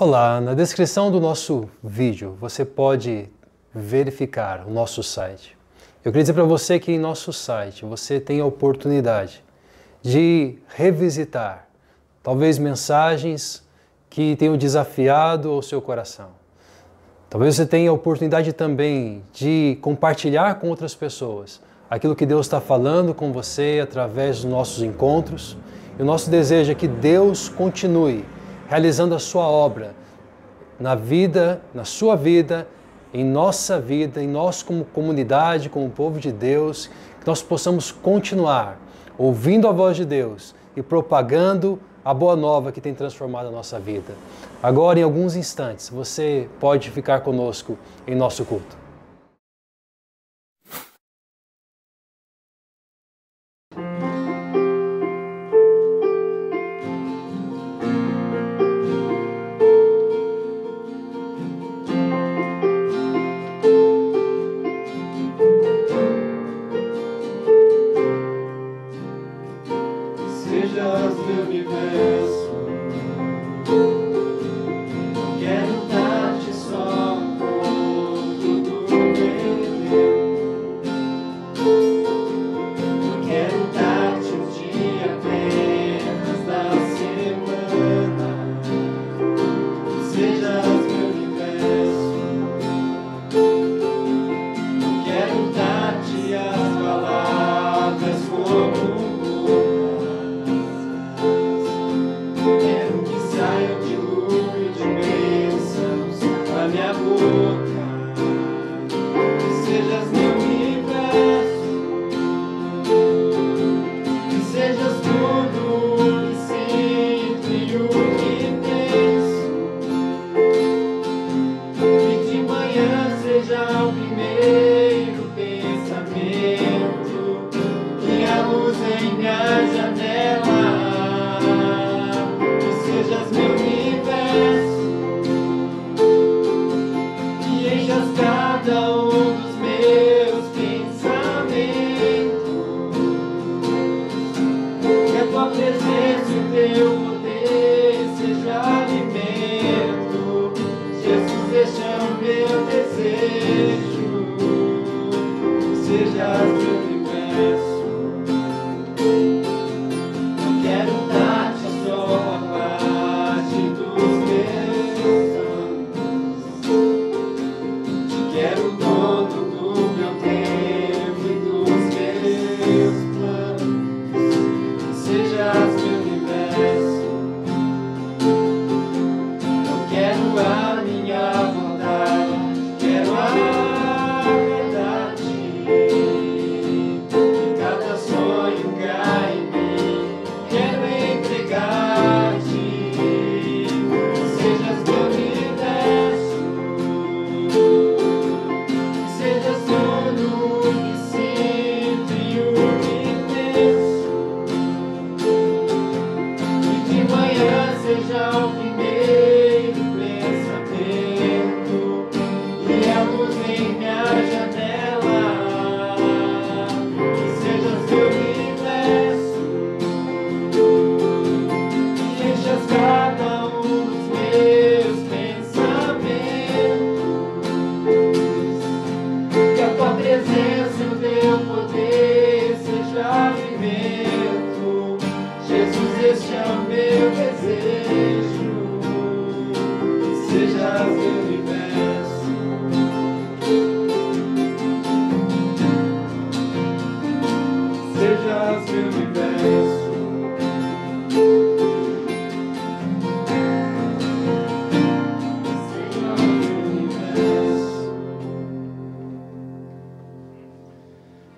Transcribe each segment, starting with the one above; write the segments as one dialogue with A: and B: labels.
A: Olá, na descrição do nosso vídeo você pode verificar o nosso site. Eu queria dizer para você que em nosso site você tem a oportunidade de revisitar talvez mensagens que tenham desafiado o seu coração. Talvez você tenha a oportunidade também de compartilhar com outras pessoas aquilo que Deus está falando com você através dos nossos encontros. E o nosso desejo é que Deus continue realizando a sua obra na vida, na sua vida, em nossa vida, em nós como comunidade, como povo de Deus, que nós possamos continuar ouvindo a voz de Deus e propagando a boa nova que tem transformado a nossa vida. Agora, em alguns instantes, você pode ficar conosco em nosso culto.
B: Sejas meu universo, quero dar-te só um pouco do meu. Quero dar-te um dia apenas da semana. Sejas meu universo, quero dar-te as palavras como minha boca, que sejas meu universo, que sejas tudo o que sinto e o que penso, que de manhã seja o primeiro pensamento, que a luz em minha janela, que sejas meu universo. Cada um dos meus pensamentos, que a tua presença e o teu poder seja alimento. Jesus, este é o meu desejo, sejas meu universo. Eu quero dar-te só a parte dos meus sonhos. Quero o dono do meu tempo e dos meus planos. Sejas meu universo. Eu quero a minha vontade, quero a verdade. Cada sonho cai em mim, quero entregar-te. Sejas meu universo. Sejas tudo o que sinto e o que penso, e de manhã seja o primeiro pensamento, e a luz em minha janela, que sejas meu universo, que enchas cada um dos meus pensamentos. Que a tua presença e o teu poder seja alimento. Jesus, este é o meu desejo, sejas meu universo. Sejas meu universo.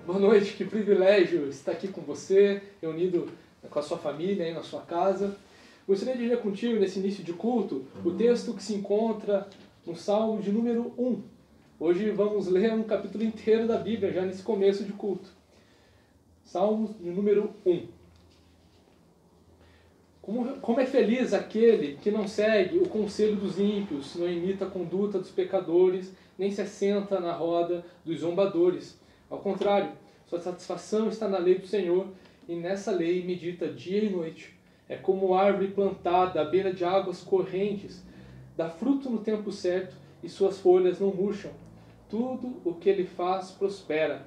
C: Boa noite, que privilégio estar aqui com você, reunido com a sua família, aí na sua casa. Gostaria de ler contigo, nesse início de culto, o texto que se encontra no Salmo de número 1. Hoje vamos ler um capítulo inteiro da Bíblia, já nesse começo de culto. Salmo de número 1. Como é feliz aquele que não segue o conselho dos ímpios, não imita a conduta dos pecadores, nem se assenta na roda dos zombadores. Ao contrário, sua satisfação está na lei do Senhor, e nessa lei medita dia e noite. É como árvore plantada à beira de águas correntes, dá fruto no tempo certo e suas folhas não murcham. Tudo o que ele faz prospera.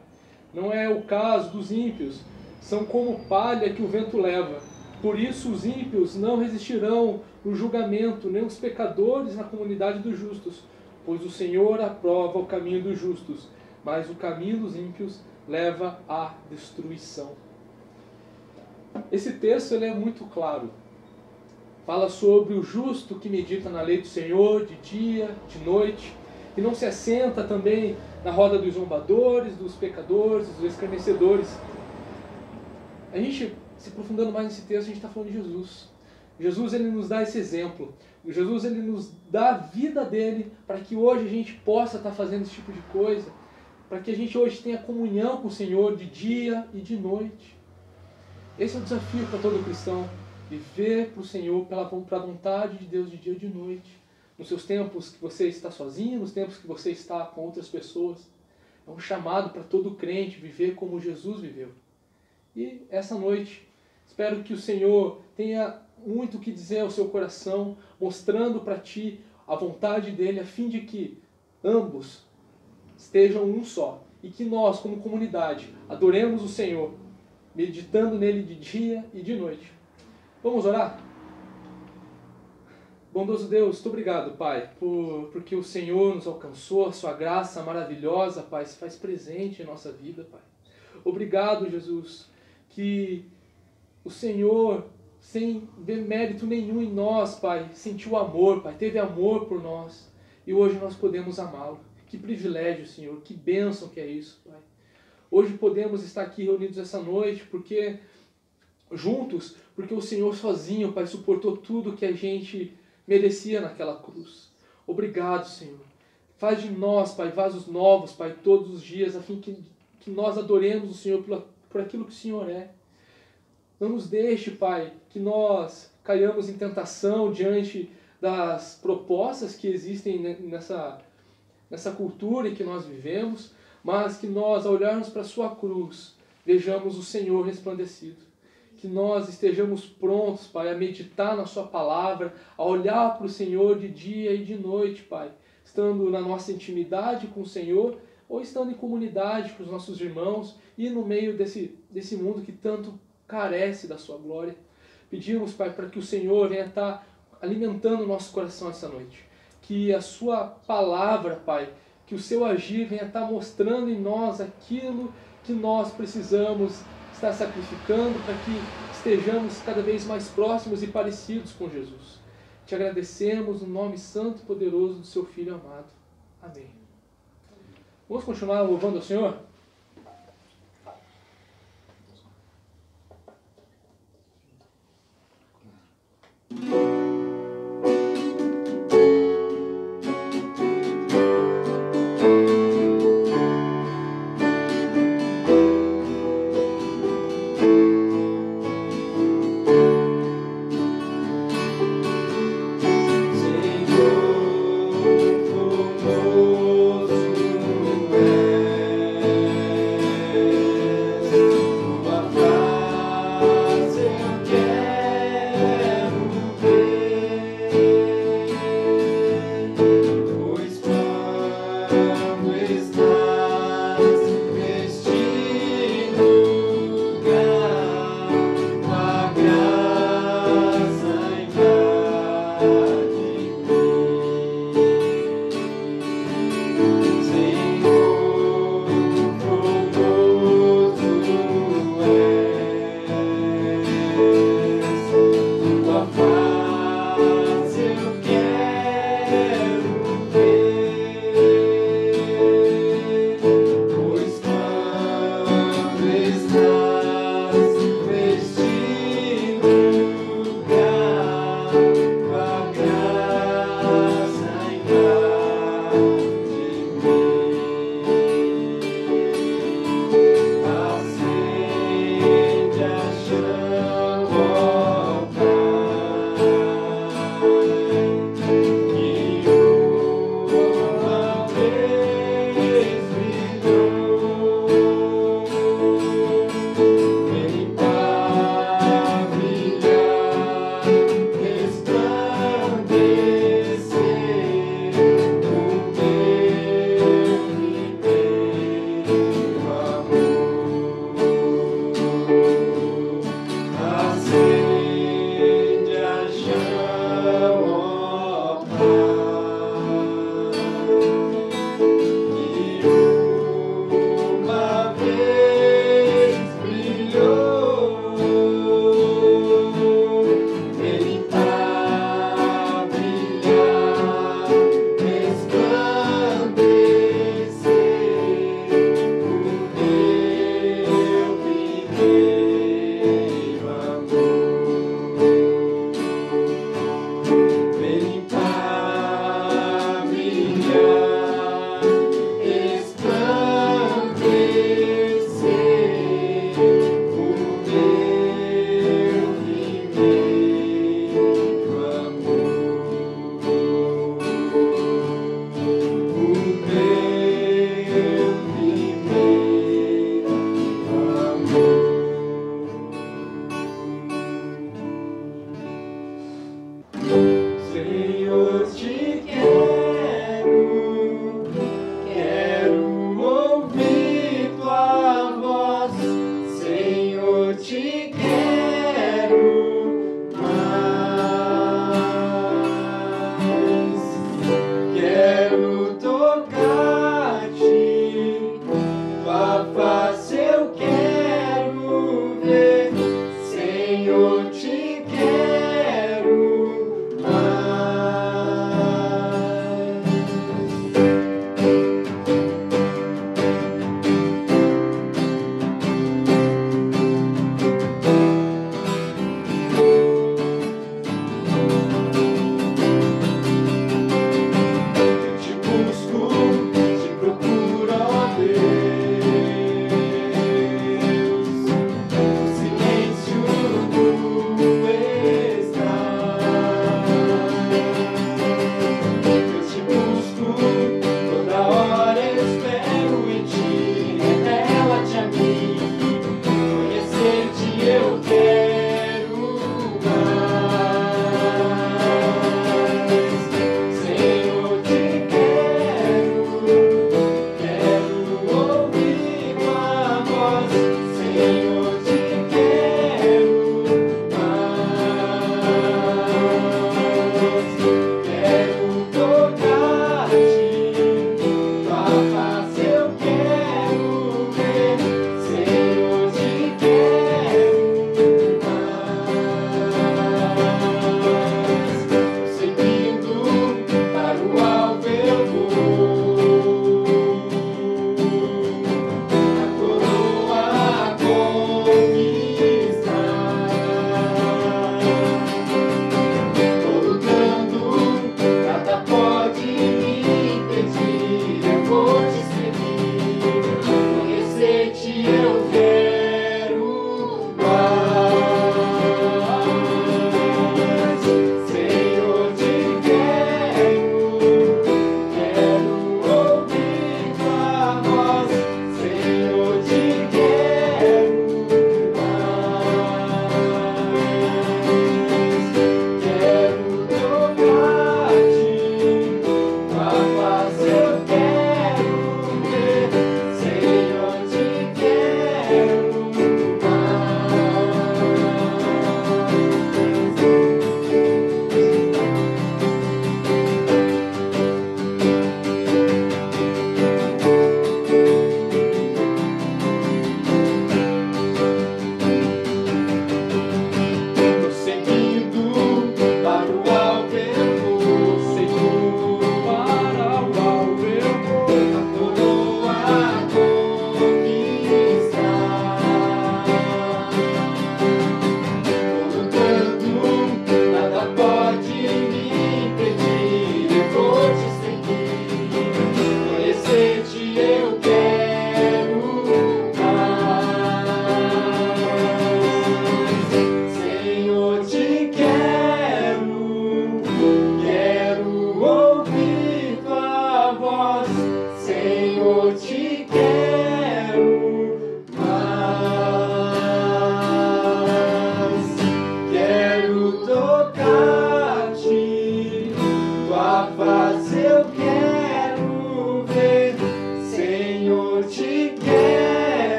C: Não é o caso dos ímpios, são como palha que o vento leva. Por isso os ímpios não resistirão no julgamento, nem os pecadores na comunidade dos justos, pois o Senhor aprova o caminho dos justos, mas o caminho dos ímpios leva à destruição. Esse texto ele é muito claro. Fala sobre o justo que medita na lei do Senhor de dia, de noite, e não se assenta também na roda dos zombadores, dos pecadores, dos escarnecedores. A gente, se aprofundando mais nesse texto, a gente está falando de Jesus. Jesus ele nos dá esse exemplo. Jesus ele nos dá a vida dele para que hoje a gente possa estar fazendo esse tipo de coisa, para que a gente hoje tenha comunhão com o Senhor de dia e de noite. Esse é o desafio para todo cristão, viver para o Senhor, para a vontade de Deus de dia e de noite. Nos seus tempos que você está sozinho, nos tempos que você está com outras pessoas. É um chamado para todo crente viver como Jesus viveu. E essa noite, espero que o Senhor tenha muito o que dizer ao seu coração, mostrando para ti a vontade dele, a fim de que ambos estejam um só. E que nós, como comunidade, adoremos o Senhor, meditando nele de dia e de noite. Vamos orar? Bondoso Deus, muito obrigado, Pai, porque o Senhor nos alcançou, a sua graça maravilhosa, Pai, se faz presente em nossa vida, Pai. Obrigado, Jesus, que o Senhor, sem ver mérito nenhum em nós, Pai, sentiu amor, Pai, teve amor por nós, e hoje nós podemos amá-lo. Que privilégio, Senhor, que bênção que é isso, Pai. Hoje podemos estar aqui reunidos essa noite, porque juntos, porque o Senhor sozinho, Pai, suportou tudo que a gente merecia naquela cruz. Obrigado, Senhor. Faz de nós, Pai, vasos novos, Pai, todos os dias, a fim que nós adoremos o Senhor por aquilo que o Senhor é. Não nos deixe, Pai, que nós caiamos em tentação diante das propostas que existem nessa cultura em que nós vivemos, mas que nós, ao olharmos para a sua cruz, vejamos o Senhor resplandecido. Que nós estejamos prontos, Pai, a meditar na sua palavra, a olhar para o Senhor de dia e de noite, Pai, estando na nossa intimidade com o Senhor, ou estando em comunidade com os nossos irmãos e no meio desse mundo que tanto carece da sua glória. Pedimos, Pai, para que o Senhor venha estar alimentando o nosso coração essa noite. Que a sua palavra, Pai, que o seu agir venha estar mostrando em nós aquilo que nós precisamos estar sacrificando para que estejamos cada vez mais próximos e parecidos com Jesus. Te agradecemos no nome santo e poderoso do seu Filho amado. Amém. Vamos continuar louvando ao Senhor?
B: Senhor, formoso é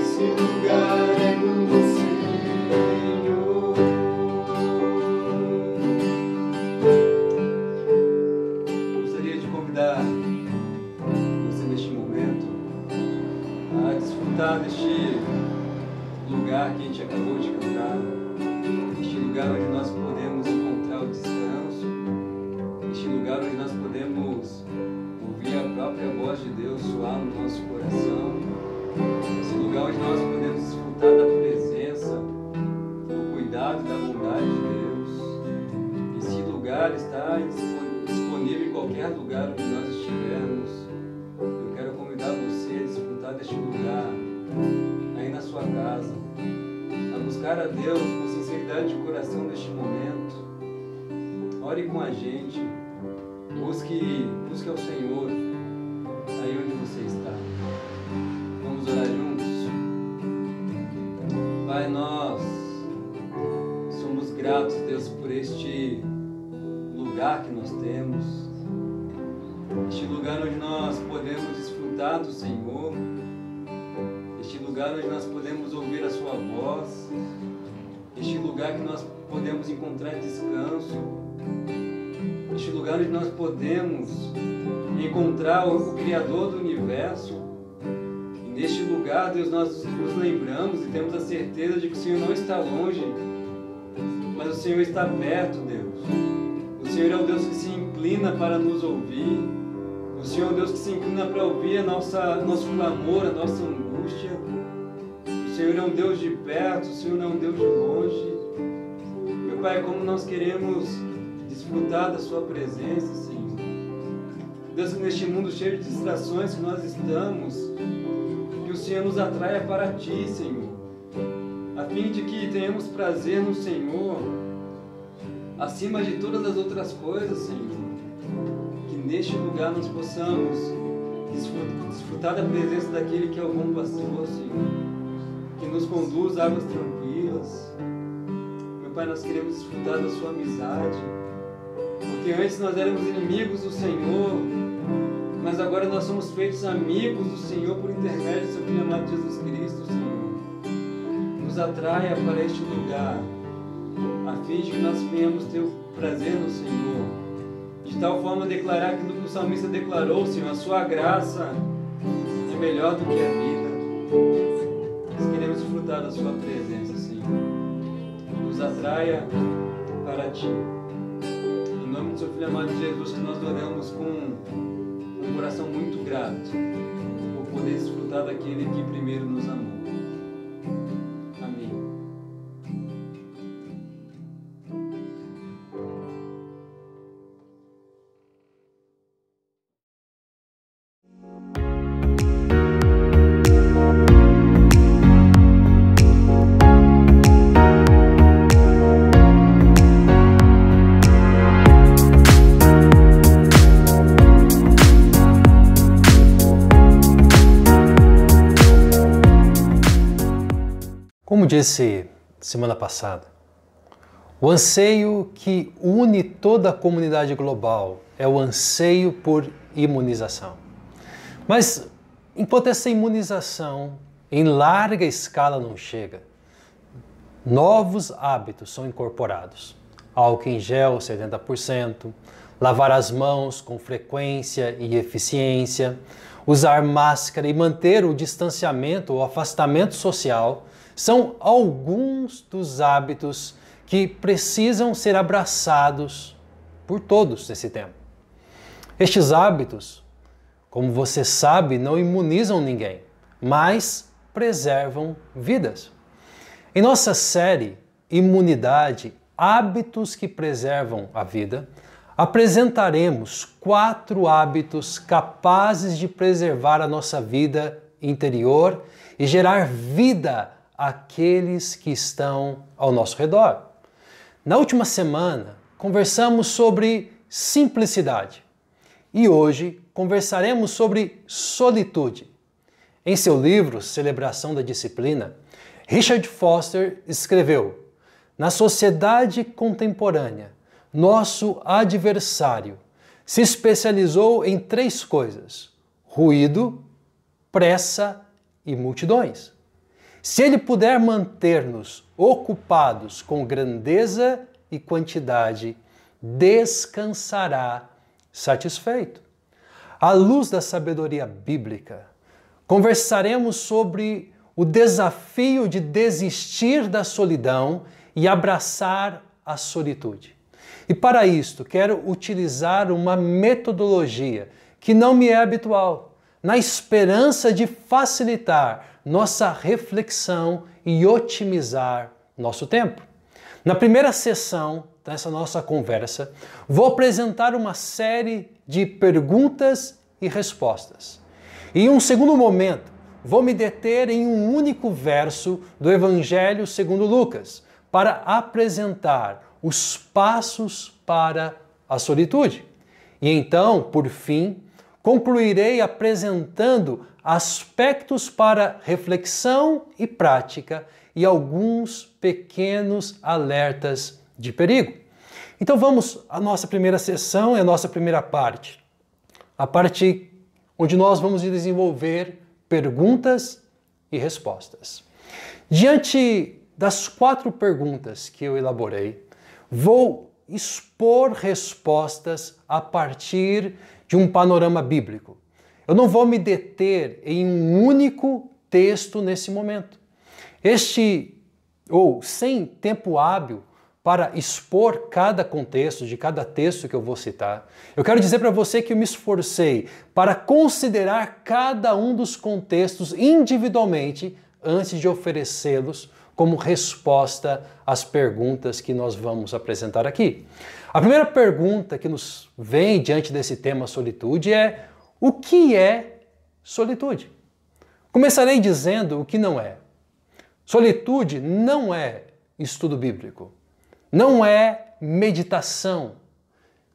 B: Esse lugar é do Senhor.
D: Gostaria de convidar você neste momento a desfrutar deste lugar que a gente acabou de cantar, este lugar onde nós podemos encontrar o descanso, este lugar onde nós podemos ouvir a própria voz de Deus soar no nosso coração, esse lugar onde nós podemos desfrutar da presença, do cuidado e da bondade de Deus. Esse lugar está disponível em qualquer lugar onde nós estivermos. Eu quero convidar você a desfrutar deste lugar aí na sua casa, a buscar a Deus com sinceridade de coração neste momento. Ore com a gente, busque ao Senhor aí onde você está. Vamos orar juntos? Pai, nós somos gratos, Deus, por este lugar que nós temos, este lugar onde nós podemos desfrutar do Senhor, este lugar onde nós podemos ouvir a sua voz, este lugar que nós podemos encontrar descanso, este lugar onde nós podemos encontrar o Criador do Universo. E neste lugar, Deus, nós nos lembramos e temos a certeza de que o Senhor não está longe, mas o Senhor está perto, Deus. O Senhor é o Deus que se inclina para nos ouvir. O Senhor é o Deus que se inclina para ouvir nosso clamor, a nossa angústia. O Senhor é um Deus de perto, o Senhor não é um Deus de longe. Meu Pai, como nós queremos desfrutar da Sua presença, Senhor. Deus, neste mundo cheio de distrações que nós estamos, que o Senhor nos atraia para Ti, Senhor, a fim de que tenhamos prazer no Senhor, acima de todas as outras coisas, Senhor. Que neste lugar nós possamos desfrutar da presença daquele que é o bom pastor, Senhor, que nos conduz a águas tranquilas. Meu Pai, nós queremos desfrutar da Sua amizade, porque antes nós éramos inimigos do Senhor, mas agora nós somos feitos amigos do Senhor por intermédio do Seu Filho amado Jesus Cristo, Senhor. Nos atraia para este lugar, a fim de que nós venhamos ter o prazer no Senhor, de tal forma declarar aquilo que o salmista declarou, Senhor, a Sua graça é melhor do que a vida. Nós queremos desfrutar da Sua presença, Senhor. Nos atraia para Ti. Em nome do Seu Filho amado Jesus, que nós oramos com um coração muito grato por poder desfrutar daquele que primeiro nos amou. Amém.
A: Como disse semana passada, o anseio que une toda a comunidade global é o anseio por imunização. Mas enquanto essa imunização em larga escala não chega, novos hábitos são incorporados. Álcool em gel 70%, lavar as mãos com frequência e eficiência, usar máscara e manter o distanciamento ou afastamento social são alguns dos hábitos que precisam ser abraçados por todos nesse tempo. Estes hábitos, como você sabe, não imunizam ninguém, mas preservam vidas. Em nossa série Imunidade, Hábitos que Preservam a Vida, apresentaremos 4 hábitos capazes de preservar a nossa vida interior e gerar vida àqueles que estão ao nosso redor. Na última semana, conversamos sobre simplicidade e hoje conversaremos sobre solitude. Em seu livro Celebração da Disciplina, Richard Foster escreveu: na sociedade contemporânea, nosso adversário se especializou em 3 coisas: ruído, pressa e multidões. Se Ele puder manter-nos ocupados com grandeza e quantidade, descansará satisfeito. À luz da sabedoria bíblica, conversaremos sobre o desafio de desistir da solidão e abraçar a solitude. E para isto, quero utilizar uma metodologia que não me é habitual, na esperança de facilitar nossa reflexão e otimizar nosso tempo. Na primeira sessão dessa nossa conversa, vou apresentar uma série de perguntas e respostas. E em um segundo momento, vou me deter em um único verso do Evangelho segundo Lucas, para apresentar os passos para a solitude. E então, por fim, concluirei apresentando aspectos para reflexão e prática e alguns pequenos alertas de perigo. Então vamos à nossa primeira sessão e à nossa primeira parte. A parte onde nós vamos desenvolver perguntas e respostas. Diante das 4 perguntas que eu elaborei, vou expor respostas a partir de um panorama bíblico. Eu não vou me deter em um único texto nesse momento. Sem tempo hábil para expor cada contexto de cada texto que eu vou citar, eu quero dizer para você que eu me esforcei para considerar cada um dos contextos individualmente antes de oferecê-los como resposta às perguntas que nós vamos apresentar aqui. A primeira pergunta que nos vem diante desse tema solitude é: o que é solitude? Começarei dizendo o que não é. Solitude não é estudo bíblico, não é meditação,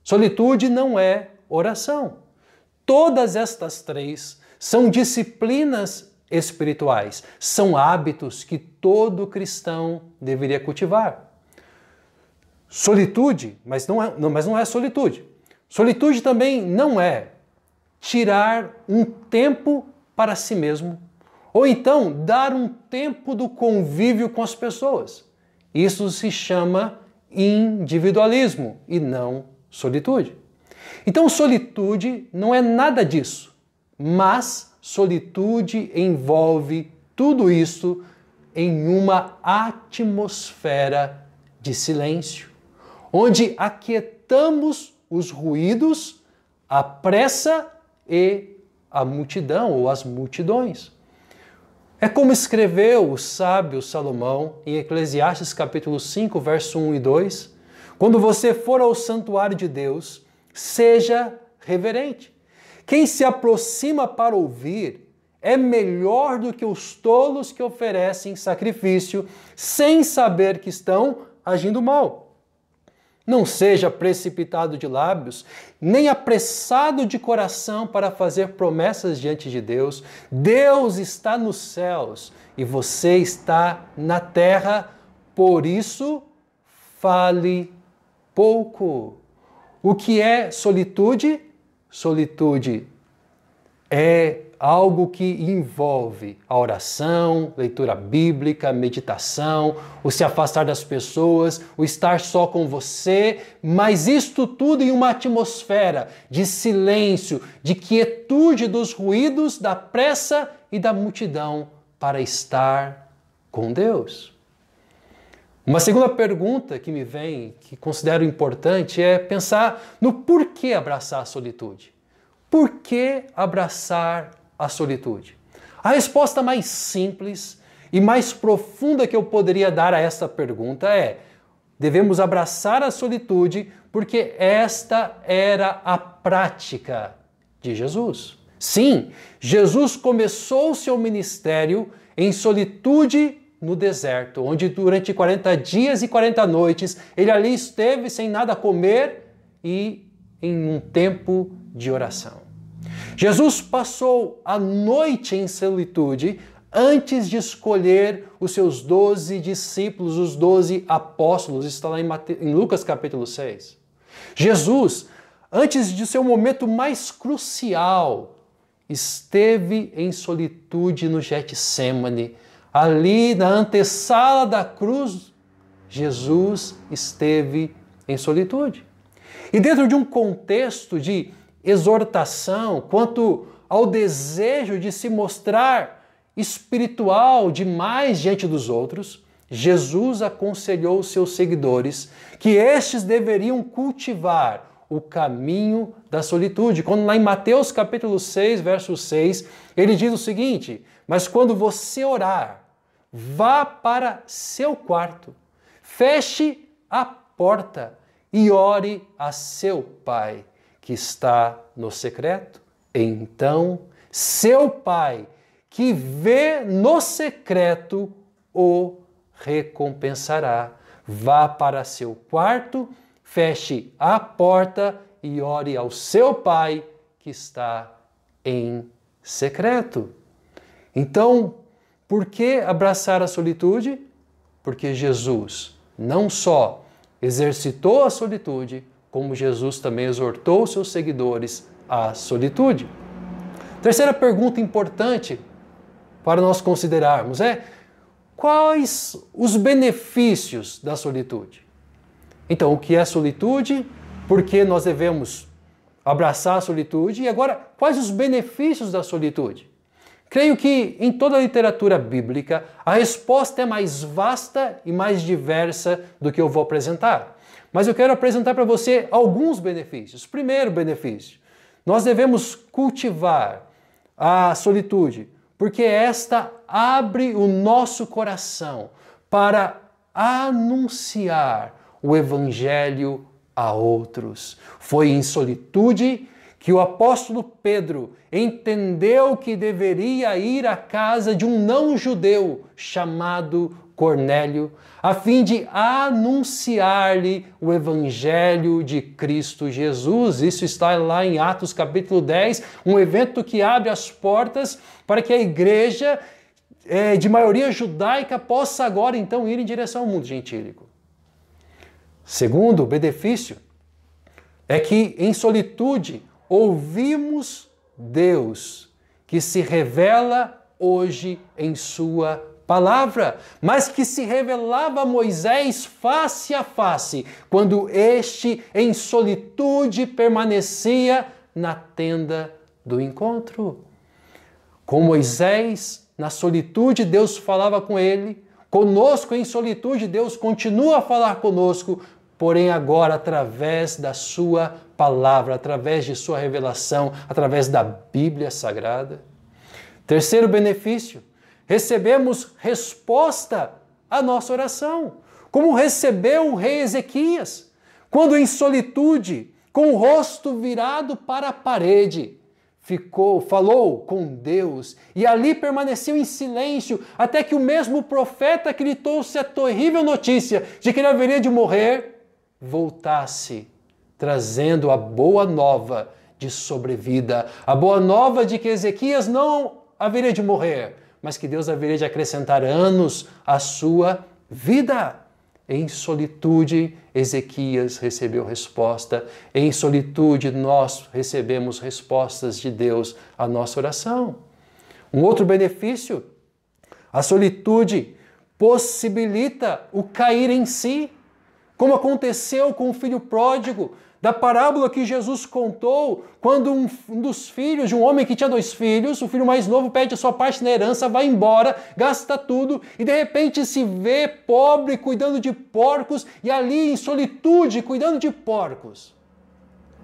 A: solitude não é oração. Todas estas 3 são disciplinas espirituais, são hábitos que todo cristão deveria cultivar. Solitude, mas não é solitude. Solitude também não é tirar um tempo para si mesmo, ou então dar um tempo do convívio com as pessoas. Isso se chama individualismo e não solitude. Então, solitude não é nada disso, mas solitude envolve tudo isso em uma atmosfera de silêncio, onde aquietamos os ruídos, a pressa e a multidão ou as multidões. É como escreveu o sábio Salomão em Eclesiastes capítulo 5, verso 1 e 2, quando você for ao santuário de Deus, seja reverente. Quem se aproxima para ouvir é melhor do que os tolos que oferecem sacrifício sem saber que estão agindo mal. Não seja precipitado de lábios, nem apressado de coração para fazer promessas diante de Deus. Deus está nos céus e você está na terra, por isso fale pouco. O que é solitude? Solitude é algo que envolve a oração, leitura bíblica, meditação, o se afastar das pessoas, o estar só com você, mas isto tudo em uma atmosfera de silêncio, de quietude dos ruídos, da pressa e da multidão para estar com Deus. Uma segunda pergunta que me vem, que considero importante, é pensar no porquê abraçar a solitude. Por que abraçar a solitude? A resposta mais simples e mais profunda que eu poderia dar a esta pergunta é: devemos abraçar a solitude porque esta era a prática de Jesus. Sim, Jesus começou seu ministério em solitude no deserto, onde durante 40 dias e 40 noites ele ali esteve sem nada comer e em um tempo de oração. Jesus passou a noite em solitude antes de escolher os seus 12 discípulos, os 12 apóstolos, está lá em Lucas capítulo 6. Jesus, antes de seu momento mais crucial esteve em solitude no Getsêmani. Ali na antessala da cruz, Jesus esteve em solitude. E dentro de um contexto de exortação quanto ao desejo de se mostrar espiritual demais diante dos outros, Jesus aconselhou os seus seguidores que estes deveriam cultivar o caminho da solitude. Quando lá em Mateus capítulo 6, verso 6, ele diz o seguinte: mas quando você orar, vá para seu quarto, feche a porta e ore a seu Pai, que está no secreto. Então, seu Pai, que vê no secreto, o recompensará. Vá para seu quarto, feche a porta e ore ao seu Pai que está em secreto. Então, por que abraçar a solitude? Porque Jesus não só exercitou a solitude, como Jesus também exortou seus seguidores à solitude. Terceira pergunta importante para nós considerarmos é: quais os benefícios da solitude? Então, o que é solitude? Por que nós devemos abraçar a solitude? E agora, quais os benefícios da solitude? Creio que em toda a literatura bíblica a resposta é mais vasta e mais diversa do que eu vou apresentar. Mas eu quero apresentar para você alguns benefícios. Primeiro benefício: nós devemos cultivar a solitude, porque esta abre o nosso coração para anunciar o Evangelho a outros. Foi em solitude que o apóstolo Pedro entendeu que deveria ir à casa de um não-judeu chamado Cornélio, a fim de anunciar-lhe o Evangelho de Cristo Jesus. Isso está lá em Atos capítulo 10, um evento que abre as portas para que a igreja de maioria judaica possa agora então ir em direção ao mundo gentílico. Segundo benefício é que em solitude ouvimos Deus, que se revela hoje em sua palavra, mas que se revelava a Moisés face a face, quando este em solitude permanecia na tenda do encontro. Com Moisés, na solitude, Deus falava com ele. Conosco, em solitude, Deus continua a falar conosco, porém agora através da sua palavra, através de sua revelação, através da Bíblia Sagrada. Terceiro benefício: recebemos resposta à nossa oração, como recebeu o rei Ezequias, quando em solitude, com o rosto virado para a parede, falou com Deus e ali permaneceu em silêncio até que o mesmo profeta que lhe trouxe a terrível notícia de que ele haveria de morrer voltasse, trazendo a boa nova de sobrevida, a boa nova de que Ezequias não haveria de morrer, mas que Deus haveria de acrescentar anos à sua vida. Em solitude, Ezequias recebeu resposta. Em solitude, nós recebemos respostas de Deus à nossa oração. Um outro benefício: a solitude possibilita o cair em si, como aconteceu com o filho pródigo, da parábola que Jesus contou, quando um dos filhos de um homem que tinha 2 filhos, o filho mais novo pede a sua parte na herança, vai embora, gasta tudo e de repente se vê pobre cuidando de porcos e ali em solitude cuidando de porcos.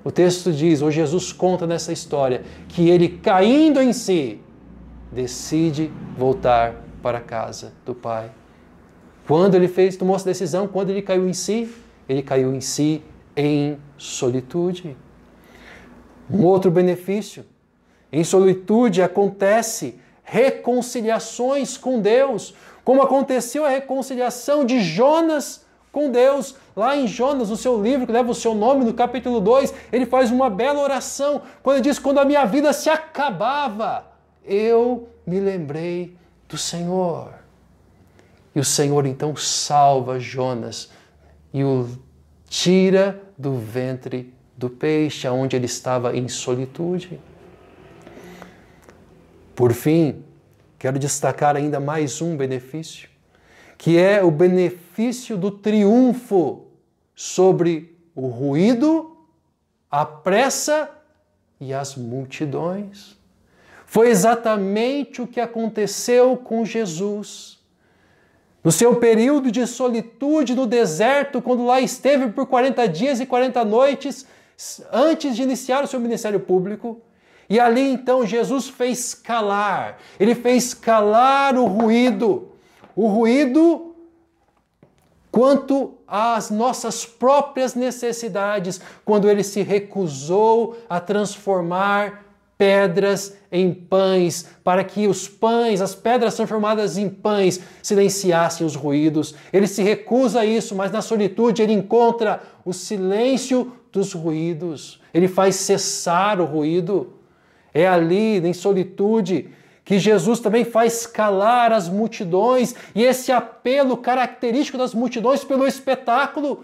A: O texto diz, ou Jesus conta nessa história, que ele caindo em si, decide voltar para a casa do Pai. Quando ele tomou essa decisão, quando ele caiu em si em solitude. Um outro benefício: em solitude acontece reconciliações com Deus, como aconteceu a reconciliação de Jonas com Deus. Lá em Jonas, no seu livro que leva o seu nome, no capítulo 2, ele faz uma bela oração, quando ele diz: quando a minha vida se acabava, eu me lembrei do Senhor. E o Senhor então salva Jonas e o tira do ventre do peixe, onde ele estava em solitude. Por fim, quero destacar ainda mais um benefício, que é o benefício do triunfo sobre o ruído, a pressa e as multidões. Foi exatamente o que aconteceu com Jesus. No seu período de solitude no deserto, quando lá esteve por 40 dias e 40 noites, antes de iniciar o seu ministério público, e ali então Jesus fez calar, ele fez calar o ruído quanto às nossas próprias necessidades, quando ele se recusou a transformar pedras em pães, para que os pães, as pedras transformadas em pães, silenciassem os ruídos. Ele se recusa a isso, mas na solitude ele encontra o silêncio dos ruídos. Ele faz cessar o ruído. É ali, em solitude, que Jesus também faz calar as multidões, e esse apelo característico das multidões pelo espetáculo,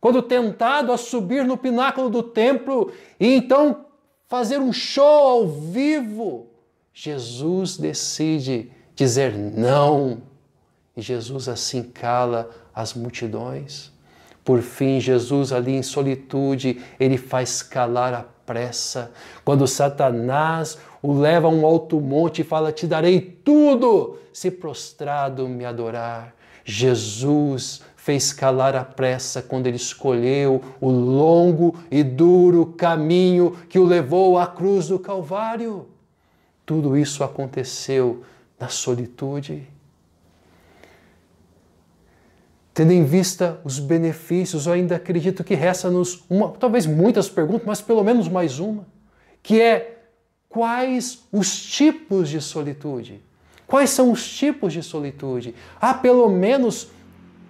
A: quando tentado a subir no pináculo do templo e então fazer um show ao vivo, Jesus decide dizer não, e Jesus assim cala as multidões. Por fim, Jesus ali em solitude, ele faz calar a pressa. Quando Satanás o leva a um alto monte e fala: te darei tudo se prostrado me adorar. Jesus fez calar a pressa quando ele escolheu o longo e duro caminho que o levou à cruz do Calvário. Tudo isso aconteceu na solitude. Tendo em vista os benefícios, eu ainda acredito que resta-nos talvez muitas perguntas, mas pelo menos mais uma, que é: quais os tipos de solitude? Quais são os tipos de solitude? Há pelo menos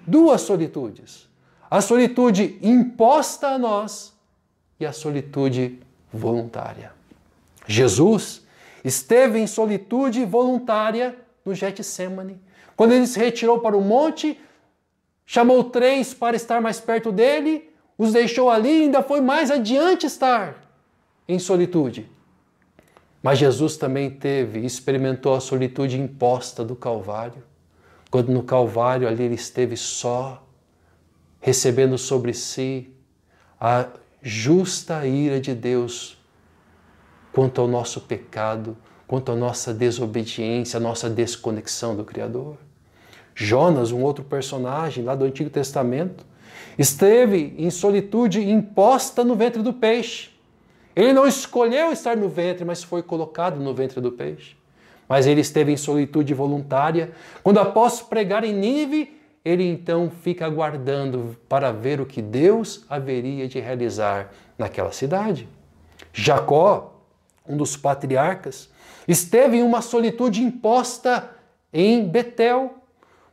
A: duas solitudes: a solitude imposta a nós e a solitude voluntária. Jesus esteve em solitude voluntária no Getsêmani. Quando ele se retirou para o monte, chamou 3 para estar mais perto dele, os deixou ali e ainda foi mais adiante estar em solitude. Mas Jesus também experimentou a solitude imposta do Calvário, quando no Calvário ali ele esteve só, recebendo sobre si a justa ira de Deus quanto ao nosso pecado, quanto à nossa desobediência, a nossa desconexão do Criador. Jonas, um outro personagem lá do Antigo Testamento, esteve em solitude imposta no ventre do peixe. Ele não escolheu estar no ventre, mas foi colocado no ventre do peixe. Mas ele esteve em solitude voluntária. Quando após pregar em Nínive, ele então fica aguardando para ver o que Deus haveria de realizar naquela cidade. Jacó, um dos patriarcas, esteve em uma solitude imposta em Betel.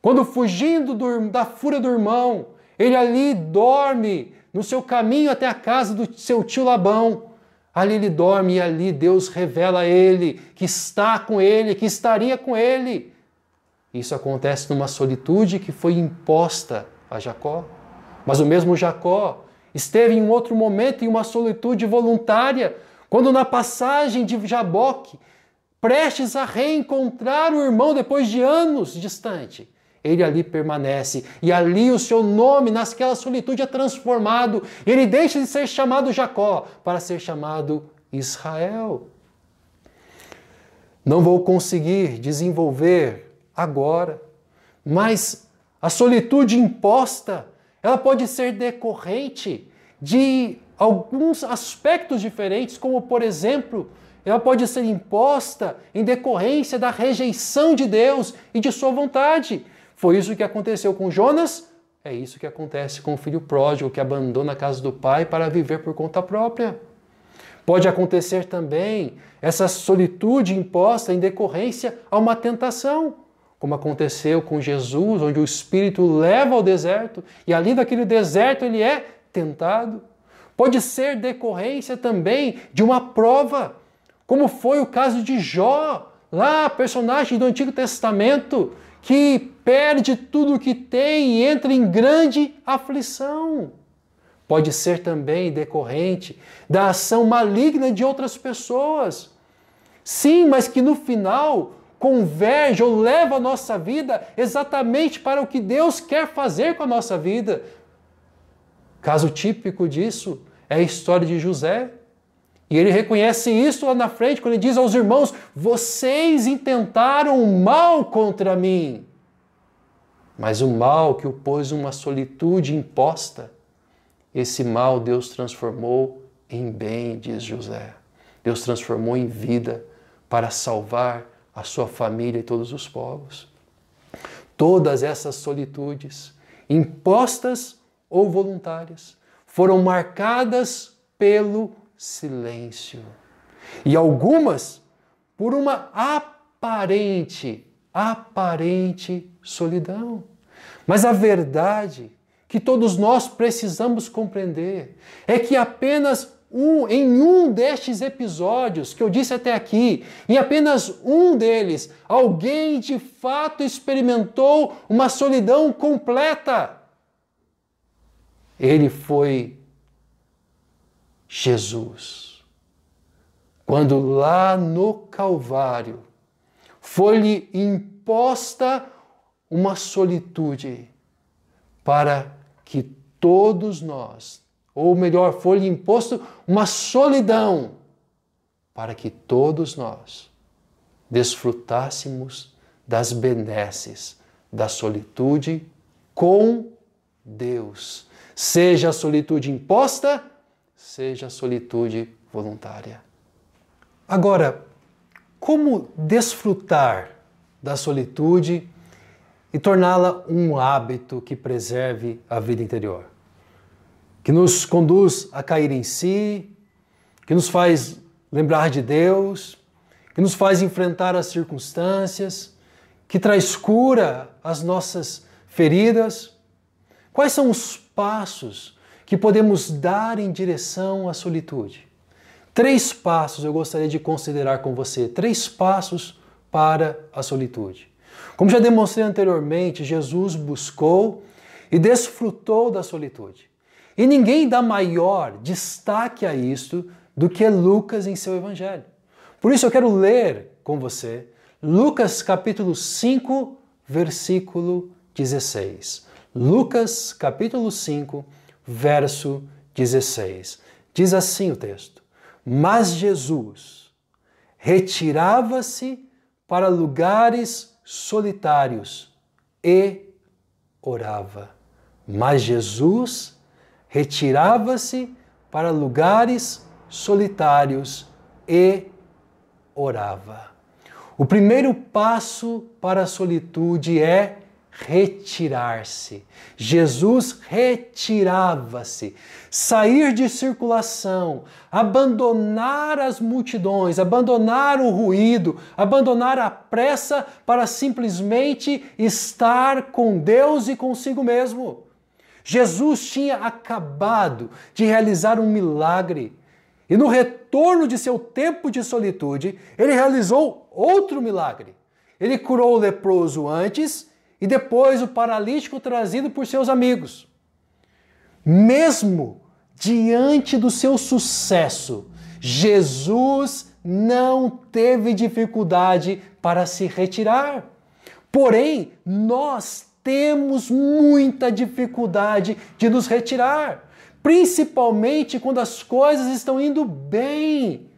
A: Quando fugindo da fúria do irmão, ele ali dorme no seu caminho até a casa do seu tio Labão. Ali ele dorme e ali Deus revela a ele que está com ele, que estaria com ele. Isso acontece numa solitude que foi imposta a Jacó. Mas o mesmo Jacó esteve em um outro momento em uma solitude voluntária, quando na passagem de Jaboque, prestes a reencontrar o irmão depois de anos distante, ele ali permanece, e ali o seu nome, naquela solitude, é transformado. Ele deixa de ser chamado Jacó para ser chamado Israel. Não vou conseguir desenvolver agora, mas a solitude imposta, ela pode ser decorrente de alguns aspectos diferentes, como, por exemplo, ela pode ser imposta em decorrência da rejeição de Deus e de sua vontade. Foi isso que aconteceu com Jonas, é isso que acontece com o filho pródigo que abandona a casa do pai para viver por conta própria. Pode acontecer também essa solitude imposta em decorrência a uma tentação, como aconteceu com Jesus, onde o Espírito leva ao deserto e ali daquele deserto ele é tentado. Pode ser decorrência também de uma prova, como foi o caso de Jó, lá, personagem do Antigo Testamento, que perde tudo o que tem e entra em grande aflição. Pode ser também decorrente da ação maligna de outras pessoas, Sim, mas que no final converge ou leva a nossa vida exatamente para o que Deus quer fazer com a nossa vida. Caso típico disso é a história de José. E ele reconhece isso lá na frente, quando ele diz aos irmãos: vocês intentaram o mal contra mim. Mas o mal que o pôs uma solitude imposta, esse mal Deus transformou em bem, diz José. Deus transformou em vida para salvar a sua família e todos os povos. Todas essas solitudes, impostas ou voluntárias, foram marcadas pelo silêncio. E algumas por uma aparente solidão. Mas a verdade que todos nós precisamos compreender é que apenas em um destes episódios que eu disse até aqui, em apenas um deles, alguém de fato experimentou uma solidão completa. Ele foi Jesus. Quando lá no Calvário foi-lhe imposta uma solitude para que todos nós, ou melhor, foi-lhe imposto uma solidão para que todos nós desfrutássemos das benesses da solitude com Deus. Seja a solitude imposta, seja a solitude voluntária. Agora, como desfrutar da solitude e torná-la um hábito que preserve a vida interior? Que nos conduz a cair em si, que nos faz lembrar de Deus, que nos faz enfrentar as circunstâncias, que traz cura às nossas feridas. Quais são os passos que podemos dar em direção à solitude? 3 passos eu gostaria de considerar com você. 3 passos para a solitude. Como já demonstrei anteriormente, Jesus buscou e desfrutou da solitude. E ninguém dá maior destaque a isto do que Lucas em seu evangelho. Por isso eu quero ler com você Lucas capítulo 5, versículo 16. Lucas capítulo 5, verso 16. Diz assim o texto: mas Jesus retirava-se para lugares solitários e orava. Mas Jesus retirava-se para lugares solitários e orava. O primeiro passo para a solitude é retirar-se. Jesus retirava-se, sair de circulação, abandonar as multidões, abandonar o ruído, abandonar a pressa para simplesmente estar com Deus e consigo mesmo. Jesus tinha acabado de realizar um milagre e no retorno de seu tempo de solitude, ele realizou outro milagre. Ele curou o leproso antes e depois o paralítico trazido por seus amigos. Mesmo diante do seu sucesso, Jesus não teve dificuldade para se retirar. Porém, nós temos muita dificuldade de nos retirar, principalmente quando as coisas estão indo bem.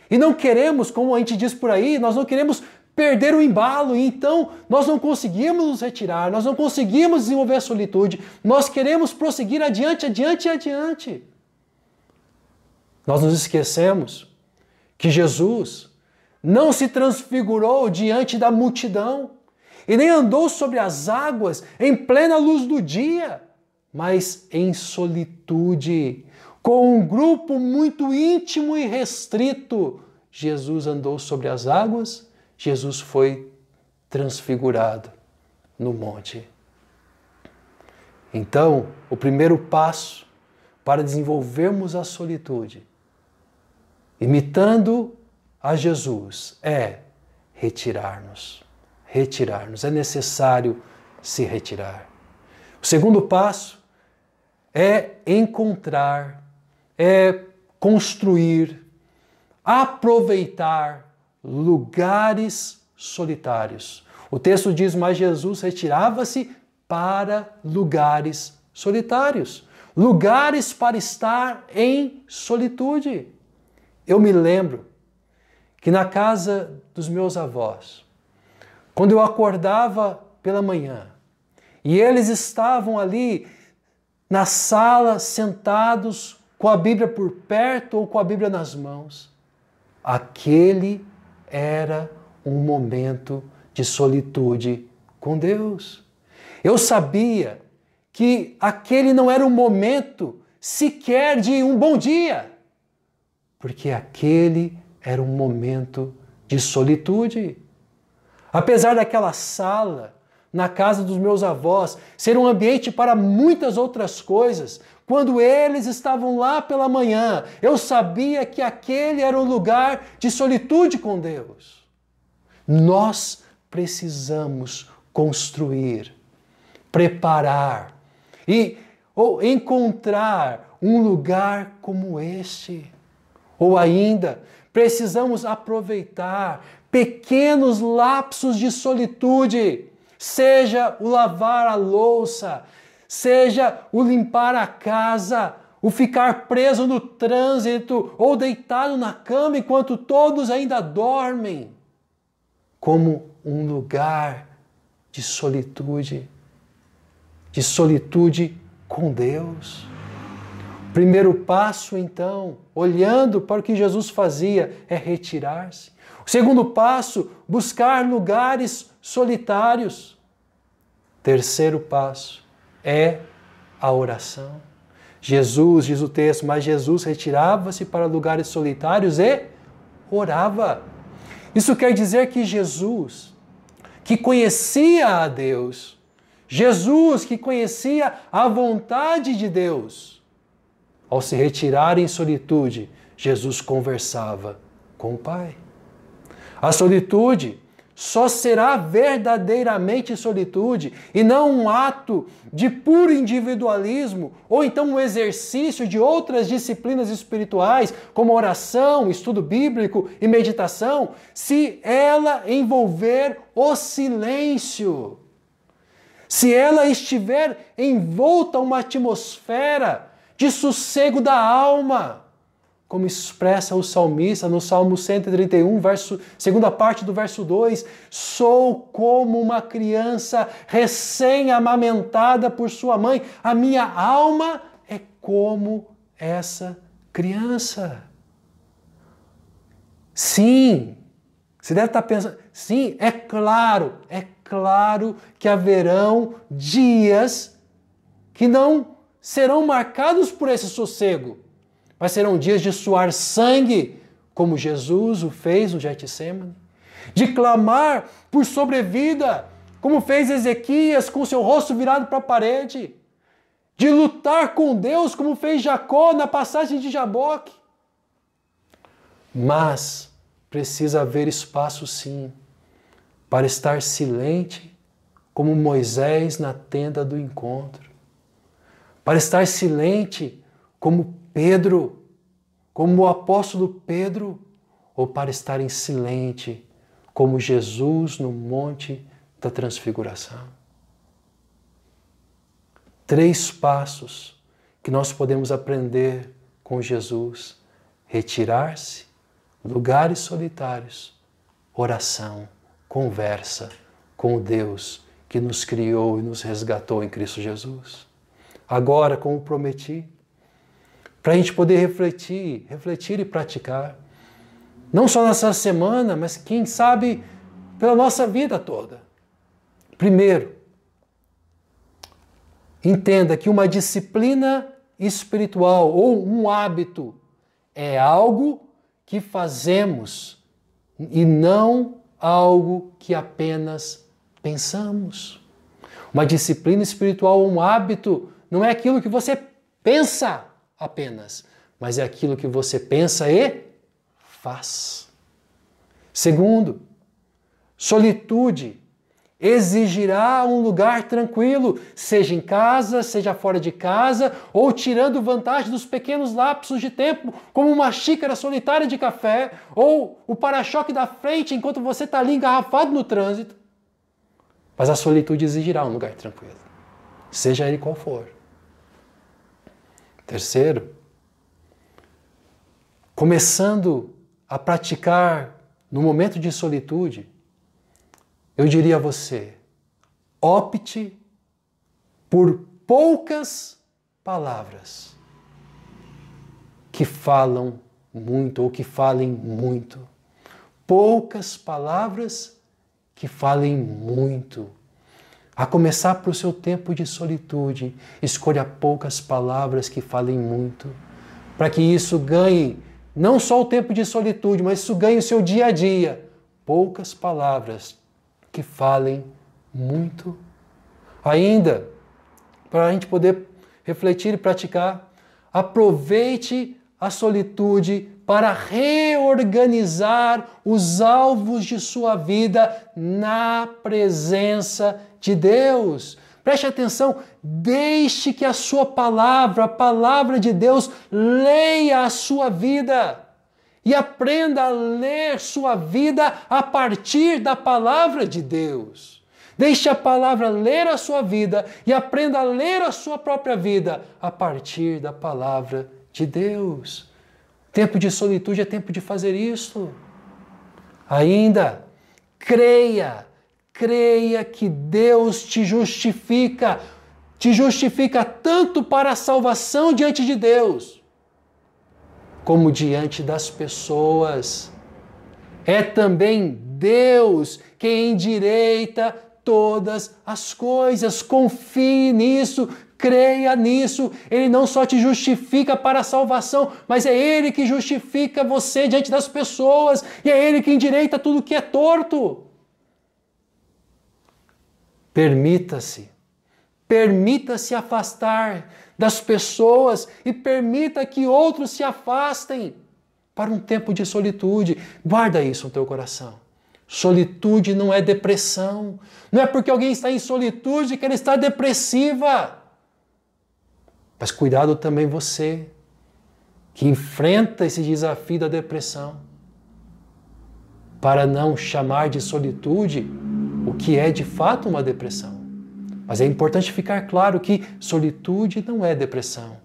A: E não queremos, como a gente diz por aí, nós não queremos perder o embalo, e então nós não conseguimos nos retirar, nós não conseguimos desenvolver a solitude, nós queremos prosseguir adiante. Nós nos esquecemos que Jesus não se transfigurou diante da multidão e nem andou sobre as águas em plena luz do dia, mas em solitude, com um grupo muito íntimo e restrito. Jesus andou sobre as águas, Jesus foi transfigurado no monte. Então, o primeiro passo para desenvolvermos a solitude, imitando a Jesus, é retirar-nos. Retirar-nos. É necessário se retirar. O segundo passo é encontrar, é construir, aproveitar lugares solitários. O texto diz, mas Jesus retirava-se para lugares solitários. Lugares para estar em solitude. Eu me lembro que na casa dos meus avós, quando eu acordava pela manhã, e eles estavam ali na sala, sentados, com a Bíblia por perto ou com a Bíblia nas mãos, aquele era um momento de solitude com Deus. Eu sabia que aquele não era um momento sequer de um bom dia, porque aquele era um momento de solitude. Apesar daquela sala na casa dos meus avós ser um ambiente para muitas outras coisas, quando eles estavam lá pela manhã, eu sabia que aquele era um lugar de solitude com Deus. Nós precisamos construir, preparar ou encontrar um lugar como este. Ou ainda, precisamos aproveitar pequenos lapsos de solitude, seja o lavar a louça, seja o limpar a casa, o ficar preso no trânsito ou deitado na cama enquanto todos ainda dormem, como um lugar de solitude com Deus. Primeiro passo, então, olhando para o que Jesus fazia, é retirar-se. O segundo passo, buscar lugares solitários. Terceiro passo é a oração. Jesus, diz o texto, mas Jesus retirava-se para lugares solitários e orava. Isso quer dizer que Jesus, que conhecia a Deus, Jesus, que conhecia a vontade de Deus, ao se retirar em solitude, Jesus conversava com o Pai. A solitude só será verdadeiramente solitude e não um ato de puro individualismo ou então um exercício de outras disciplinas espirituais, como oração, estudo bíblico e meditação, se ela envolver o silêncio. Se ela estiver envolta a uma atmosfera de sossego da alma, como expressa o salmista no Salmo 131, segunda parte do verso 2, sou como uma criança recém-amamentada por sua mãe, a minha alma é como essa criança. Sim, você deve estar pensando, sim, é claro que haverão dias que não serão marcados por esse sossego, mas serão dias de suar sangue, como Jesus o fez no Getsêmani, de clamar por sobrevida, como fez Ezequias com seu rosto virado para a parede, de lutar com Deus, como fez Jacó na passagem de Jaboque. Mas precisa haver espaço, sim, para estar silente, como Moisés na tenda do encontro, para estar silente como Pedro, como o apóstolo Pedro, ou para estar em silente como Jesus no Monte da Transfiguração. 3 passos que nós podemos aprender com Jesus: retirar-se, lugares solitários, oração, conversa com o Deus que nos criou e nos resgatou em Cristo Jesus. Agora, como prometi, para a gente poder refletir e praticar, não só nessa semana, mas quem sabe pela nossa vida toda. Primeiro, entenda que uma disciplina espiritual ou um hábito é algo que fazemos e não algo que apenas pensamos. Uma disciplina espiritual ou um hábito não é aquilo que você pensa apenas, mas é aquilo que você pensa e faz. Segundo, solitude exigirá um lugar tranquilo, seja em casa, seja fora de casa, ou tirando vantagem dos pequenos lapsos de tempo, como uma xícara solitária de café, ou o para-choque da frente enquanto você está ali engarrafado no trânsito. Mas a solitude exigirá um lugar tranquilo, seja ele qual for. Terceiro, começando a praticar no momento de solitude, eu diria a você, opte por poucas palavras que falam muito ou que falem muito. Poucas palavras que falem muito. A começar para o seu tempo de solitude, escolha poucas palavras que falem muito, para que isso ganhe não só o tempo de solitude, mas isso ganhe o seu dia a dia. Poucas palavras que falem muito. Ainda, para a gente poder refletir e praticar, aproveite a solitude para reorganizar os alvos de sua vida na presença de Deus. Preste atenção, deixe que a sua palavra, a palavra de Deus, leia a sua vida. E aprenda a ler sua vida a partir da palavra de Deus. Deixe a palavra ler a sua vida e aprenda a ler a sua própria vida a partir da palavra de Deus. Tempo de solitude é tempo de fazer isso. Ainda, creia que Deus te justifica tanto para a salvação diante de Deus, como diante das pessoas. É também Deus quem endireita todas as coisas. Confie nisso, creia nisso. Ele não só te justifica para a salvação, mas é Ele que justifica você diante das pessoas. E é Ele que endireita tudo que é torto. Permita-se afastar das pessoas e permita que outros se afastem para um tempo de solitude. Guarda isso no teu coração. Solitude não é depressão. Não é porque alguém está em solitude que ele está depressiva. Mas cuidado também você, que enfrenta esse desafio da depressão, para não chamar de solitude o que é de fato uma depressão. Mas é importante ficar claro que solitude não é depressão.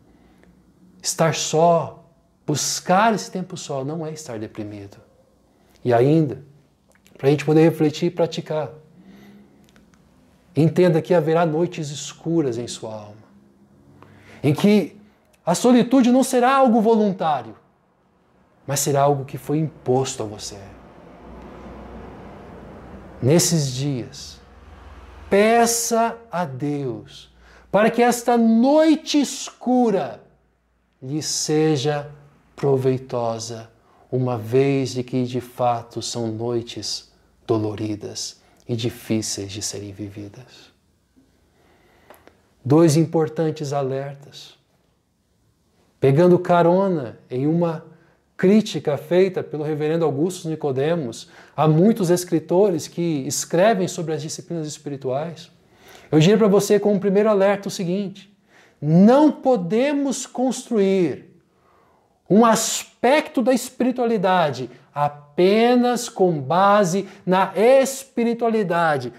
A: Estar só, buscar esse tempo só, não é estar deprimido. E ainda, para a gente poder refletir e praticar, entenda que haverá noites escuras em sua alma, em que a solitude não será algo voluntário, mas será algo que foi imposto a você. Nesses dias, peça a Deus para que esta noite escura lhe seja proveitosa, uma vez de que de fato são noites doloridas e difíceis de serem vividas. 2 importantes alertas. Pegando carona em uma crítica feita pelo reverendo Augusto Nicodemos a muitos escritores que escrevem sobre as disciplinas espirituais, eu diria para você como primeiro alerta o seguinte: não podemos construir um aspecto da espiritualidade apenas com base na espiritualidade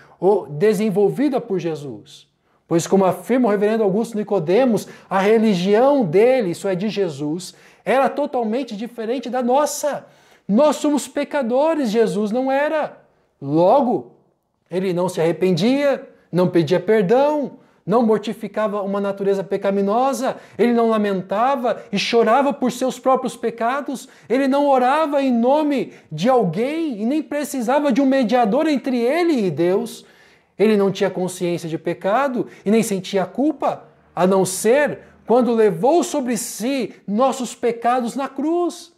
A: desenvolvida por Jesus. Pois, como afirma o reverendo Augusto Nicodemos, a religião dele, isso é de Jesus, era totalmente diferente da nossa. Nós somos pecadores, Jesus não era. Logo, ele não se arrependia, não pedia perdão, não mortificava uma natureza pecaminosa, ele não lamentava e chorava por seus próprios pecados, ele não orava em nome de alguém e nem precisava de um mediador entre ele e Deus. Ele não tinha consciência de pecado e nem sentia culpa, a não ser quando levou sobre si nossos pecados na cruz.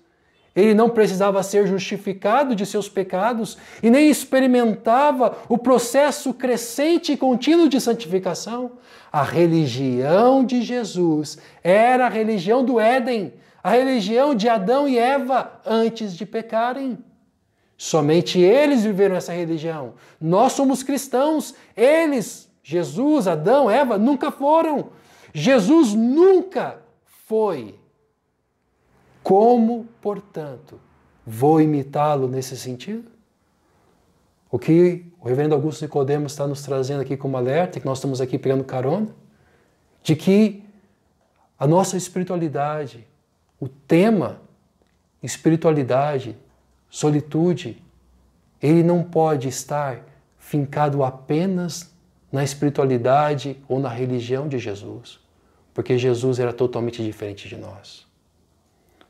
A: Ele não precisava ser justificado de seus pecados e nem experimentava o processo crescente e contínuo de santificação. A religião de Jesus era a religião do Éden, a religião de Adão e Eva antes de pecarem. Somente eles viveram essa religião. Nós somos cristãos. Eles, Jesus, Adão, Eva, nunca foram. Jesus nunca foi. Como, portanto, vou imitá-lo nesse sentido? O que o reverendo Augusto Nicodemos está nos trazendo aqui como alerta, que nós estamos aqui pegando carona, de que a nossa espiritualidade, o tema espiritualidade, solitude, ele não pode estar fincado apenas na espiritualidade ou na religião de Jesus, porque Jesus era totalmente diferente de nós.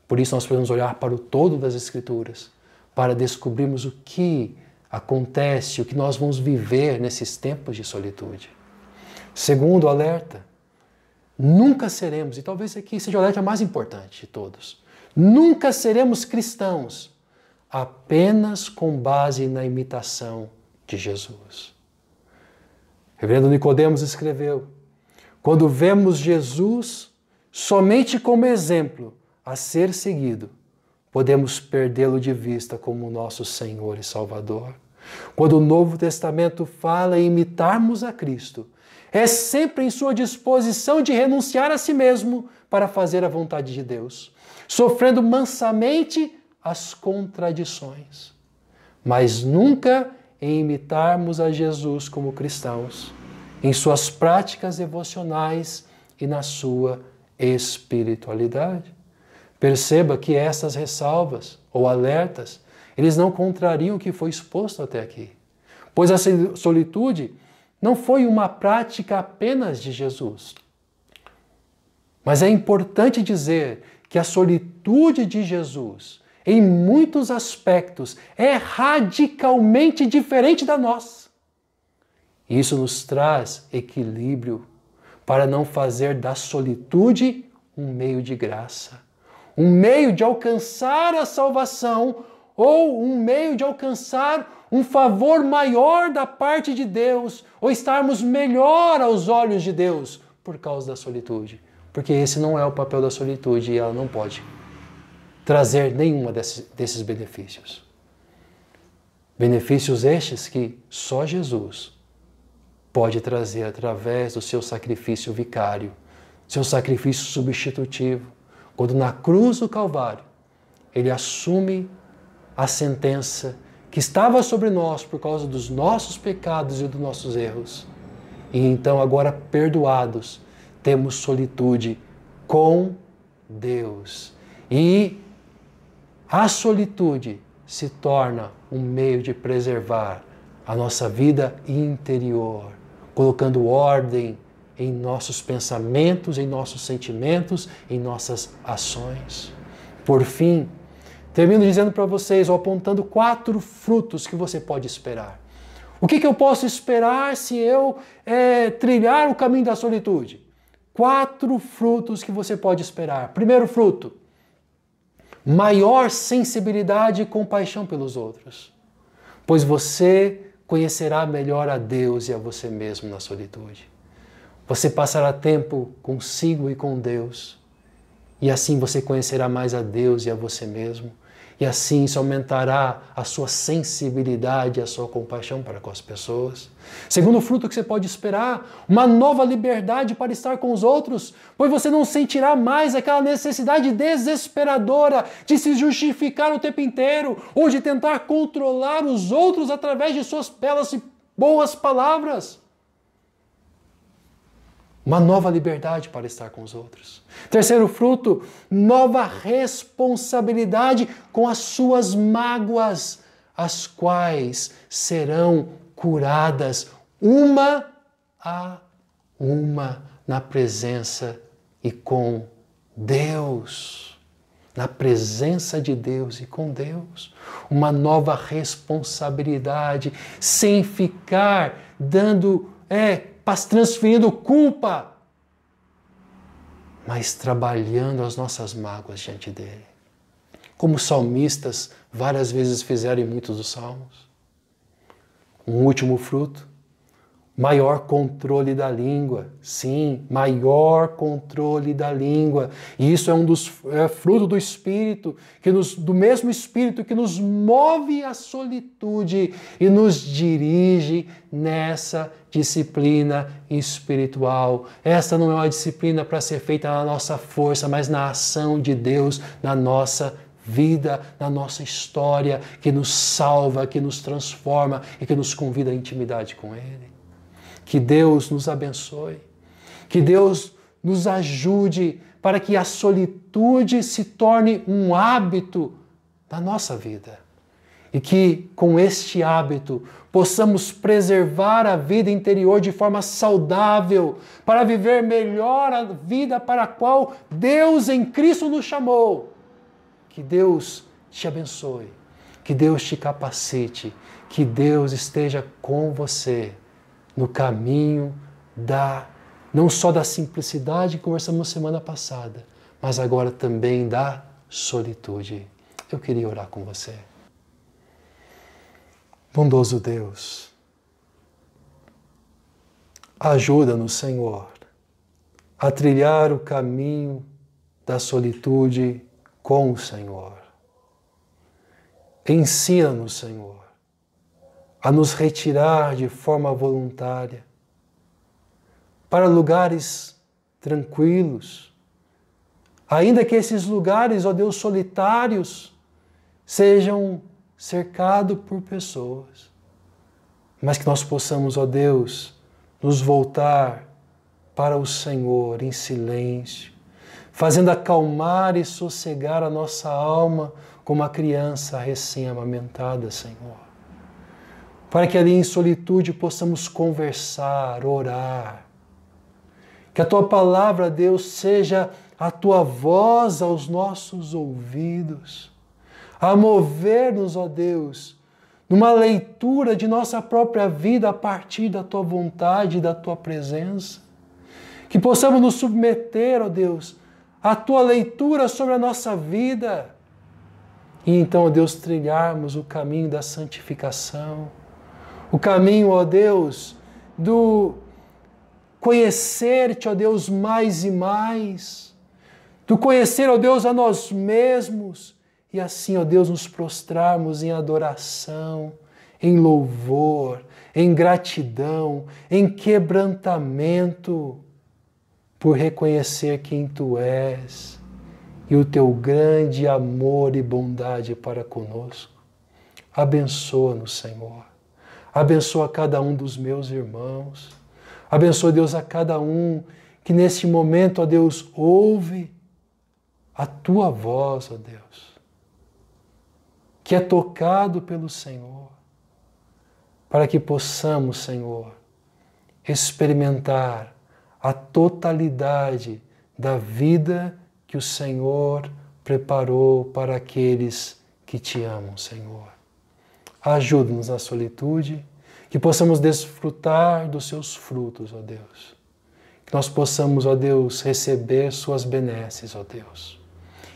A: Por isso nós precisamos olhar para o todo das Escrituras, para descobrirmos o que acontece, o que nós vamos viver nesses tempos de solitude. Segundo alerta, nunca seremos, e talvez aqui seja o alerta mais importante de todos, nunca seremos cristãos apenas com base na imitação de Jesus. O reverendo Nicodemos escreveu: quando vemos Jesus somente como exemplo a ser seguido, podemos perdê-lo de vista como nosso Senhor e Salvador. Quando o Novo Testamento fala em imitarmos a Cristo, é sempre em sua disposição de renunciar a si mesmo para fazer a vontade de Deus, sofrendo mansamente as contradições, mas nunca em imitarmos a Jesus como cristãos, em suas práticas devocionais e na sua espiritualidade. Perceba que essas ressalvas ou alertas, eles não contrariam o que foi exposto até aqui, pois a solitude não foi uma prática apenas de Jesus. Mas é importante dizer que a solitude de Jesus, em muitos aspectos, é radicalmente diferente da nossa. Isso nos traz equilíbrio para não fazer da solitude um meio de graça, um meio de alcançar a salvação ou um meio de alcançar um favor maior da parte de Deus ou estarmos melhor aos olhos de Deus por causa da solitude. Porque esse não é o papel da solitude e ela não pode trazer nenhuma desses benefícios. Benefícios estes que só Jesus pode trazer através do seu sacrifício vicário, seu sacrifício substitutivo, quando na cruz do Calvário ele assume a sentença que estava sobre nós por causa dos nossos pecados e dos nossos erros. E então, agora perdoados, temos solitude com Deus. E a solitude se torna um meio de preservar a nossa vida interior, colocando ordem em nossos pensamentos, em nossos sentimentos, em nossas ações. Por fim, termino dizendo para vocês, ou apontando 4 frutos que você pode esperar. O que eu posso esperar se eu trilhar o caminho da solitude? 4 frutos que você pode esperar. Primeiro fruto, maior sensibilidade e compaixão pelos outros, pois você conhecerá melhor a Deus e a você mesmo na solitude. Você passará tempo consigo e com Deus, e assim você conhecerá mais a Deus e a você mesmo, e assim isso aumentará a sua sensibilidade e a sua compaixão para com as pessoas. Segundo fruto que você pode esperar, uma nova liberdade para estar com os outros, pois você não sentirá mais aquela necessidade desesperadora de se justificar o tempo inteiro ou de tentar controlar os outros através de suas belas e boas palavras. Uma nova liberdade para estar com os outros. Terceiro fruto, nova responsabilidade com as suas mágoas, as quais serão curadas uma a uma na presença e com Deus. Na presença de Deus e com Deus. Uma nova responsabilidade, sem ficar transferindo culpa, mas trabalhando as nossas mágoas diante dele. Como os salmistas várias vezes fizeram em muitos dos salmos. Um último fruto, Maior controle da língua, sim, maior controle da língua. E isso é um dos frutos do Espírito, do mesmo Espírito que nos move à solitude e nos dirige nessa disciplina espiritual. Essa não é uma disciplina para ser feita na nossa força, mas na ação de Deus na nossa vida, na nossa história, que nos salva, que nos transforma e que nos convida à intimidade com Ele. Que Deus nos abençoe, que Deus nos ajude para que a solitude se torne um hábito da nossa vida. E que com este hábito possamos preservar a vida interior de forma saudável, para viver melhor a vida para a qual Deus em Cristo nos chamou. Que Deus te abençoe, que Deus te capacite, que Deus esteja com você no caminho não só da simplicidade que conversamos semana passada, mas agora também da solitude. Eu queria orar com você. Bondoso Deus, ajuda-nos, Senhor, a trilhar o caminho da solitude com o Senhor. Ensina-nos, Senhor, a nos retirar de forma voluntária para lugares tranquilos, ainda que esses lugares, ó Deus, solitários, sejam cercados por pessoas, mas que nós possamos, ó Deus, nos voltar para o Senhor em silêncio, fazendo acalmar e sossegar a nossa alma como uma criança recém-amamentada, Senhor. Para que ali em solitude possamos conversar, orar. Que a Tua palavra, Deus, seja a Tua voz aos nossos ouvidos, a mover-nos, ó Deus, numa leitura de nossa própria vida a partir da Tua vontade e da Tua presença. Que possamos nos submeter, ó Deus, à Tua leitura sobre a nossa vida. E então, ó Deus, trilharmos o caminho da santificação, o caminho, ó Deus, do conhecer-te, ó Deus, mais e mais, do conhecer, ó Deus, a nós mesmos, e assim, ó Deus, nos prostrarmos em adoração, em louvor, em gratidão, em quebrantamento, por reconhecer quem Tu és e o Teu grande amor e bondade para conosco. Abençoa-nos, Senhor. Abençoa cada um dos meus irmãos. Abençoa, Deus, a cada um que neste momento, ó Deus, ouve a Tua voz, ó Deus, que é tocado pelo Senhor, para que possamos, Senhor, experimentar a totalidade da vida que o Senhor preparou para aqueles que Te amam, Senhor. Ajuda-nos na solitude, que possamos desfrutar dos Seus frutos, ó Deus. Que nós possamos, ó Deus, receber Suas benesses, ó Deus.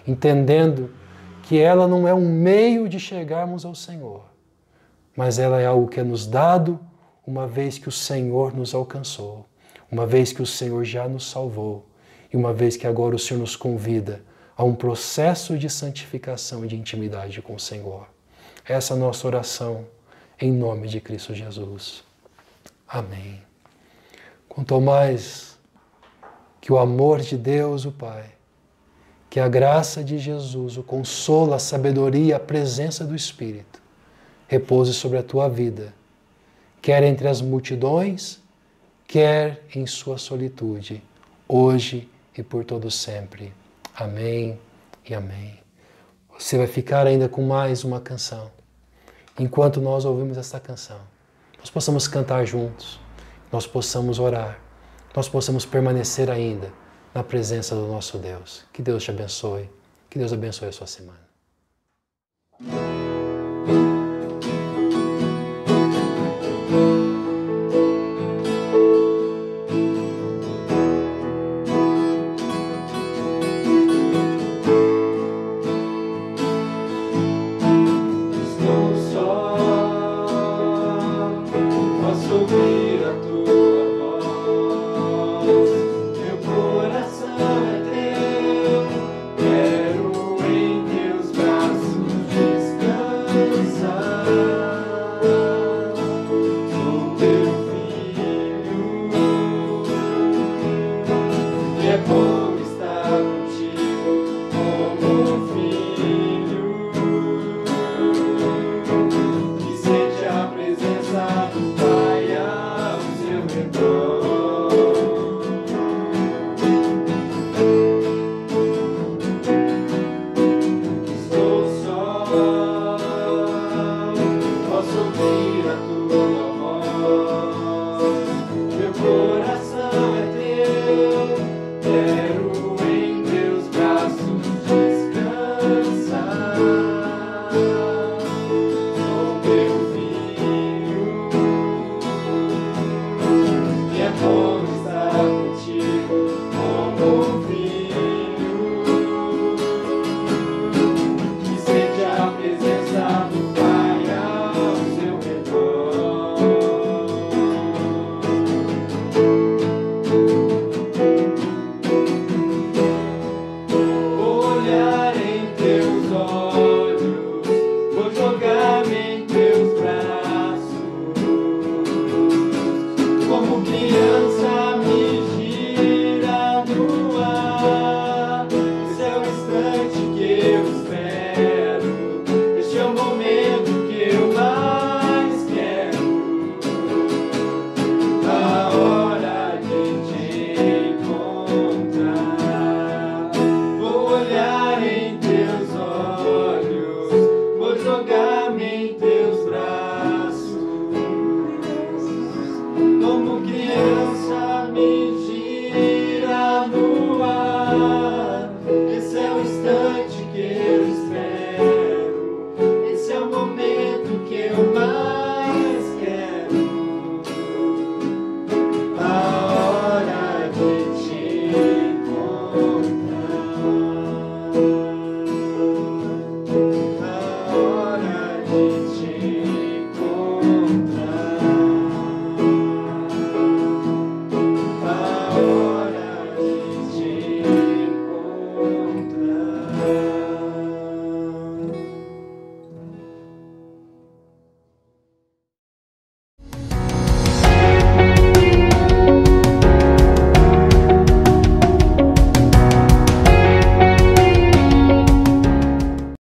A: Entendendo que ela não é um meio de chegarmos ao Senhor, mas ela é algo que é nos dado uma vez que o Senhor nos alcançou, uma vez que o Senhor já nos salvou e uma vez que agora o Senhor nos convida a um processo de santificação e de intimidade com o Senhor. Essa é a nossa oração, em nome de Cristo Jesus. Amém. Quanto ao mais que o amor de Deus, o Pai, que a graça de Jesus, o consolo, a sabedoria, a presença do Espírito, repouse sobre a tua vida, quer entre as multidões, quer em sua solitude, hoje e por todo sempre. Amém e amém. Você vai ficar ainda com mais uma canção. Enquanto nós ouvimos essa canção, nós possamos cantar juntos, nós possamos orar, nós possamos permanecer ainda na presença do nosso Deus. Que Deus te abençoe, que Deus abençoe a sua semana.
B: Estou só, posso